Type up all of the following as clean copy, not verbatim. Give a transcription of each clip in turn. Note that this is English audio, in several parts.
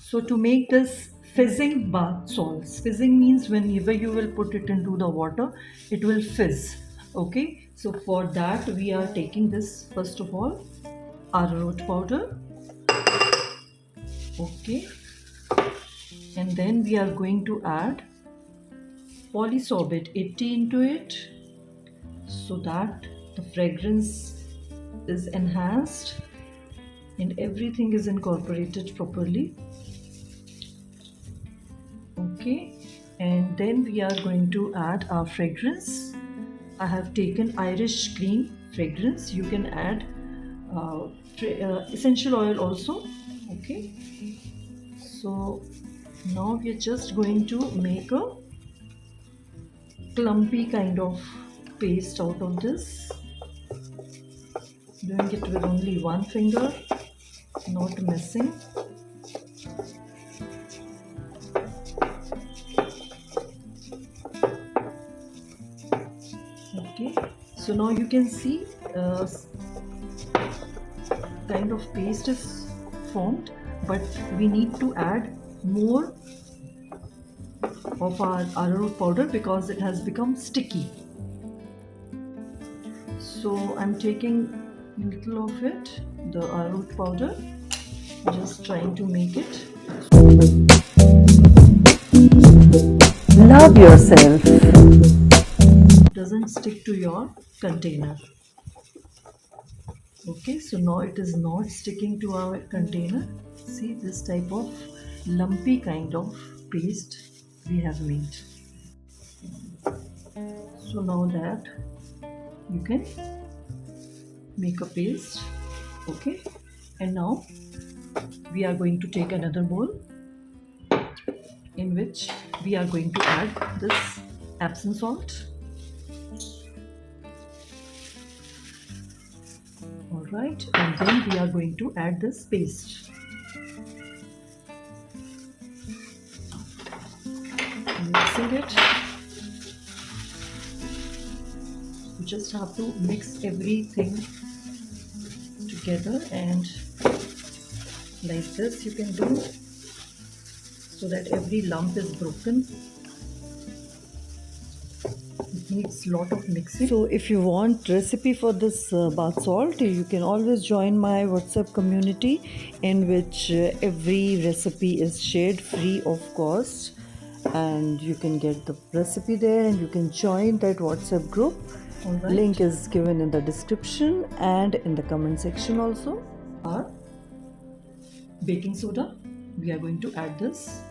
So to make this fizzing bath salts, fizzing means whenever you will put it into the water, it will fizz. Okay, so for that we are taking this first of all, arrowroot powder. Okay, and then we are going to add polysorbate 80 into it so that the fragrance is enhanced and everything is incorporated properly. Okay, and then we are going to add our fragrance. I have taken Irish cream fragrance. You can add essential oil also. Okay, so now we're just going to make a clumpy kind of paste out of this, doing it with only one finger, not messing. Okay, so now you can see kind of paste is formed, but we need to add more of our arrowroot powder because it has become sticky. So I'm taking a little of it, the arrowroot powder, just trying to make it. Love yourself. Doesn't stick to your container. Okay, so now it is not sticking to our container. See this type of lumpy kind of paste we have made. So now that you can make a paste. Okay, and now we are going to take another bowl in which we are going to add this Epsom salt. Alright, and then we are going to add this paste. Mixing it. You just have to mix everything together, and like this you can do so that every lump is broken. It needs lot of mixing. So if you want recipe for this bath salt, you can always join my WhatsApp community in which every recipe is shared free of cost, and you can get the recipe there and you can join that WhatsApp group. Right. Link is given in the description and in the comment section also. Our baking soda, we are going to add this.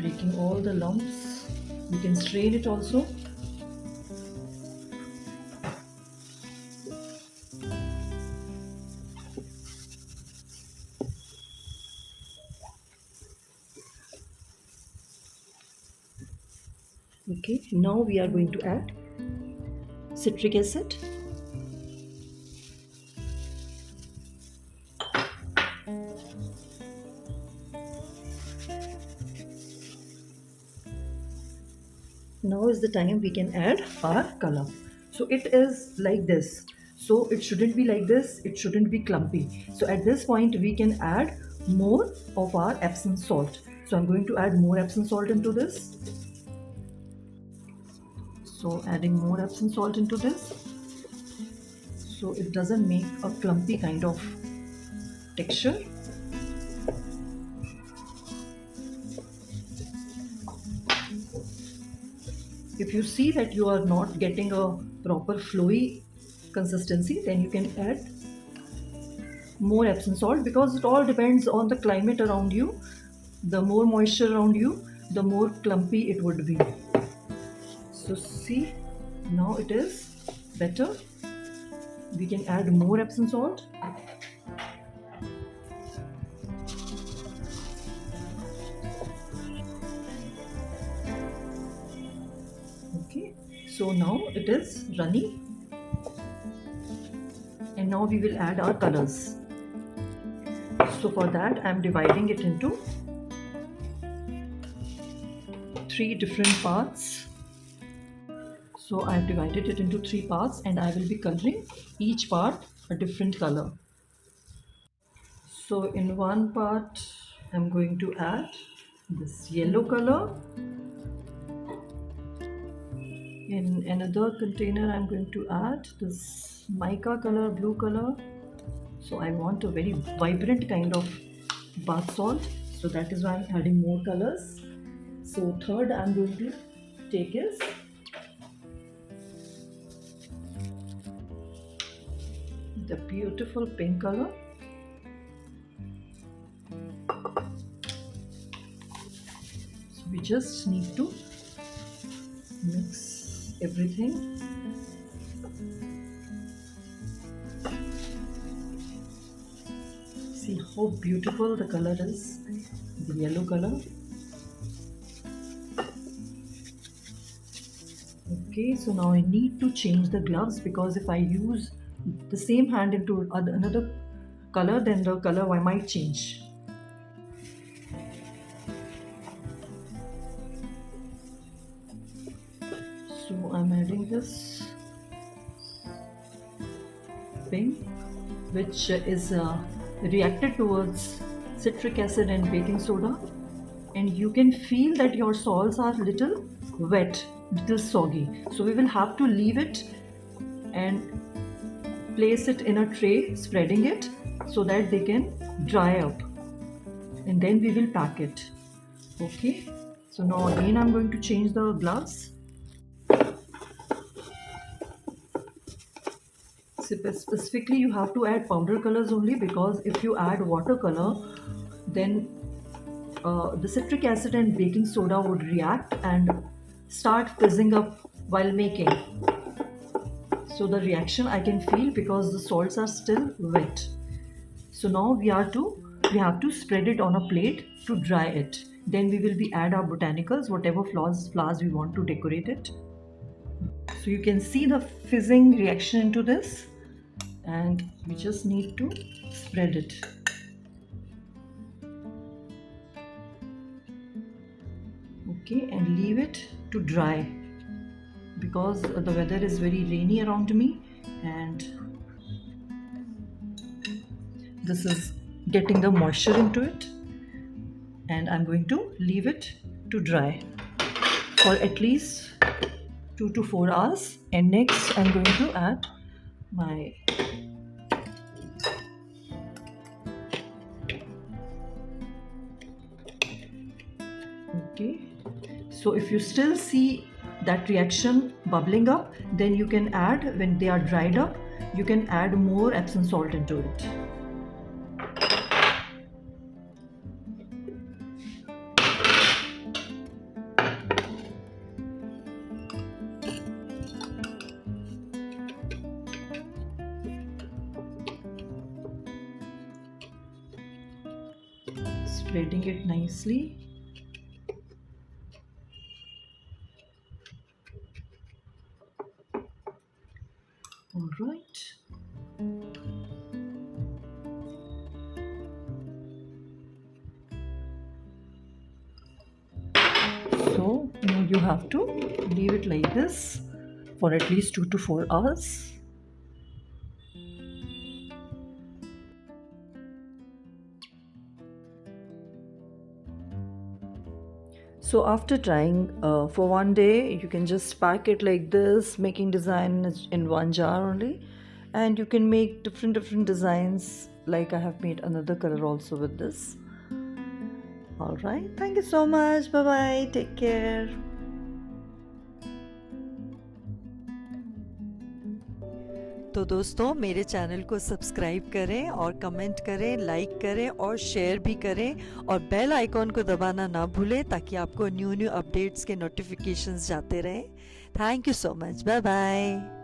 Breaking all the lumps. You can strain it also. Okay, now we are going to add citric acid. Now is the time we can add our color. So it is like this. So it shouldn't be like this. It shouldn't be clumpy. So at this point we can add more of our Epsom salt. So I'm going to add more Epsom salt into this. So adding more Epsom salt into this. So it doesn't make a clumpy kind of texture. If you see that you are not getting a proper flowy consistency, then you can add more Epsom salt, because it all depends on the climate around you. The more moisture around you, the more clumpy it would be. So see, now it is better. We can add more Epsom salt. Okay, so now it is runny, and now we will add our colors. So for that I am dividing it into 3 different parts. So I have divided it into 3 parts and I will be coloring each part a different color. So in one part I'm going to add this yellow color. In another container I'm going to add this mica color, blue color. So I want a very vibrant kind of bath salt, so that is why I'm adding more colors. So third I'm going to take is the beautiful pink color. So we just need to mix everything. See how beautiful the color is, the yellow color. Okay, so now I need to change the gloves, because if I use the same hand into another color, then the color might change. So I'm adding this pink, which is reacted towards citric acid and baking soda, and you can feel that your salts are little wet, little soggy. So we will have to leave it and place it in a tray, spreading it so that they can dry up, and then we will pack it. Okay, so now again I'm going to change the gloves. Specifically you have to add powder colors only, because if you add watercolor, then the citric acid and baking soda would react and start fizzing up while making. So the reaction I can feel, because the salts are still wet. So now we have to spread it on a plate to dry it. Then we will add our botanicals, whatever flowers we want to decorate it. So you can see the fizzing reaction into this, and we just need to spread it. Okay, and leave it to dry, because the weather is very rainy around me and this is getting the moisture into it, and I'm going to leave it to dry for at least 2 to 4 hours. And next I'm going to add my okay, so if you still see that reaction bubbling up, then you can add, when they are dried up, you can add more Epsom salt into it. Spreading it nicely. All right. So now you have to leave it like this for at least 2 to 4 hours. So after trying for one day, you can just pack it like this, making design in one jar only, and you can make different designs. Like I have made another color also with this. All right, thank you so much. Bye bye, take care. तो दोस्तों, मेरे channel को subscribe करें और comment करें, like करें और share भी करें, और बेल आइकॉन को दबाना ना भूलें, ताकि आपको न्यू अपडेट्स के नोटिफिकेशंस जाते रहें. Thank you so much. Bye bye.